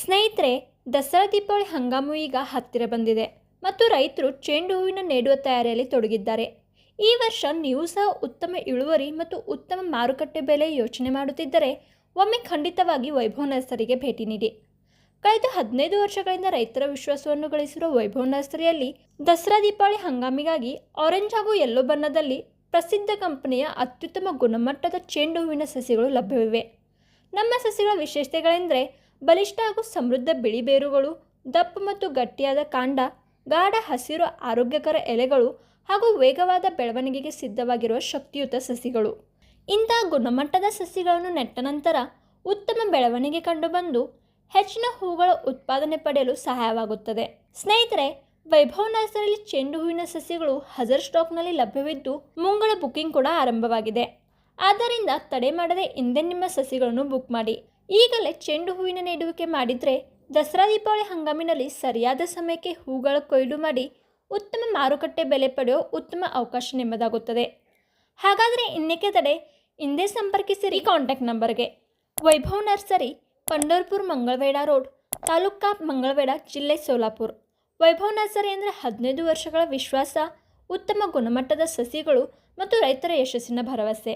ಸ್ನೇಹಿತರೆ, ದಸರಾ ದೀಪಾವಳಿ ಹಂಗಾಮು ಈಗ ಹತ್ತಿರ ಬಂದಿದೆ ಮತ್ತು ರೈತರು ಚೆಂಡು ಹೂವಿನ ನೆಡುವ ತಯಾರಿಯಲ್ಲಿ ತೊಡಗಿದ್ದಾರೆ. ಈ ವರ್ಷ ನೀವು ಸಹ ಉತ್ತಮ ಇಳುವರಿ ಮತ್ತು ಉತ್ತಮ ಮಾರುಕಟ್ಟೆ ಬೆಲೆ ಯೋಚನೆ ಮಾಡುತ್ತಿದ್ದರೆ ಒಮ್ಮೆ ಖಂಡಿತವಾಗಿ ವೈಭವ್ ನರ್ಸರಿಗೆ ಭೇಟಿ ನೀಡಿ. ಕಳೆದ 15 ವರ್ಷಗಳಿಂದ ರೈತರ ವಿಶ್ವಾಸವನ್ನು ಗಳಿಸಿರುವ ವೈಭವ್ ನರ್ಸರಿಯಲ್ಲಿ ದಸರಾ ದೀಪಾವಳಿ ಹಂಗಾಮಿಗಾಗಿ ಆರೆಂಜ್ ಹಾಗೂ ಯೆಲ್ಲೋ ಬಣ್ಣದಲ್ಲಿ ಪ್ರಸಿದ್ಧ ಕಂಪನಿಯ ಅತ್ಯುತ್ತಮ ಗುಣಮಟ್ಟದ ಚೆಂಡು ಹೂವಿನ ಸಸಿಗಳು ಲಭ್ಯವಿವೆ. ನಮ್ಮ ಸಸಿಗಳ ವಿಶೇಷತೆಗಳೆಂದರೆ ಬಲಿಷ್ಠ ಹಾಗೂ ಸಮೃದ್ಧ ಬಿಳಿ ಬೇರುಗಳು, ದಪ್ಪ ಮತ್ತು ಗಟ್ಟಿಯಾದ ಕಾಂಡ, ಗಾಢ ಹಸಿರು ಆರೋಗ್ಯಕರ ಎಲೆಗಳು ಹಾಗೂ ವೇಗವಾದ ಬೆಳವಣಿಗೆಗೆ ಸಿದ್ಧವಾಗಿರುವ ಶಕ್ತಿಯುತ ಸಸಿಗಳು. ಇಂತಹ ಗುಣಮಟ್ಟದ ಸಸಿಗಳನ್ನು ನೆಟ್ಟ ನಂತರ ಉತ್ತಮ ಬೆಳವಣಿಗೆ ಕಂಡುಬಂದು ಹೆಚ್ಚಿನ ಹೂಗಳ ಉತ್ಪಾದನೆ ಪಡೆಯಲು ಸಹಾಯವಾಗುತ್ತದೆ. ಸ್ನೇಹಿತರೆ, ವೈಭವ್ ನರ್ಸರಿಯಲ್ಲಿ ಚೆಂಡು ಹೂವಿನ ಸಸಿಗಳು ಹಜರ್ ಸ್ಟಾಕ್ನಲ್ಲಿ ಲಭ್ಯವಿದ್ದು ಮುಂಗಡ ಬುಕಿಂಗ್ ಕೂಡ ಆರಂಭವಾಗಿದೆ. ಆದ್ದರಿಂದ ತಡೆ ಮಾಡದೆ ಇಂದೇ ನಿಮ್ಮ ಸಸಿಗಳನ್ನು ಬುಕ್ ಮಾಡಿ. ಈಗಲೇ ಚೆಂಡು ಹೂವಿನ ನೆಡುವಿಕೆ ಮಾಡಿದರೆ ದಸರಾ ದೀಪಾವಳಿ ಹಂಗಾಮಿನಲ್ಲಿ ಸರಿಯಾದ ಸಮಯಕ್ಕೆ ಹೂಗಳ ಕೊಯ್ಲು ಮಾಡಿ ಉತ್ತಮ ಮಾರುಕಟ್ಟೆ ಬೆಲೆ ಪಡೆಯೋ ಉತ್ತಮ ಅವಕಾಶ ನಿಮ್ಮದಾಗುತ್ತದೆ. ಹಾಗಾದರೆ ಇನ್ನೇಕೆ ತಡೆ, ಇಂದೇ ಸಂಪರ್ಕಿಸಿರಿ ಕಾಂಟ್ಯಾಕ್ಟ್ ನಂಬರ್ಗೆ. ವೈಭವ್ ನರ್ಸರಿ, ಪಂಡರ್ಪುರ್ ಮಂಗಳವೇಢ ರೋಡ್, ತಾಲೂಕಾ ಮಂಗಳವೇಢ, ಜಿಲ್ಲೆ ಸೋಲಾಪುರ. ವೈಭವ್ ನರ್ಸರಿ ಅಂದರೆ 15 ವರ್ಷಗಳ ವಿಶ್ವಾಸ, ಉತ್ತಮ ಗುಣಮಟ್ಟದ ಸಸಿಗಳು ಮತ್ತು ರೈತರ ಯಶಸ್ಸಿನ ಭರವಸೆ.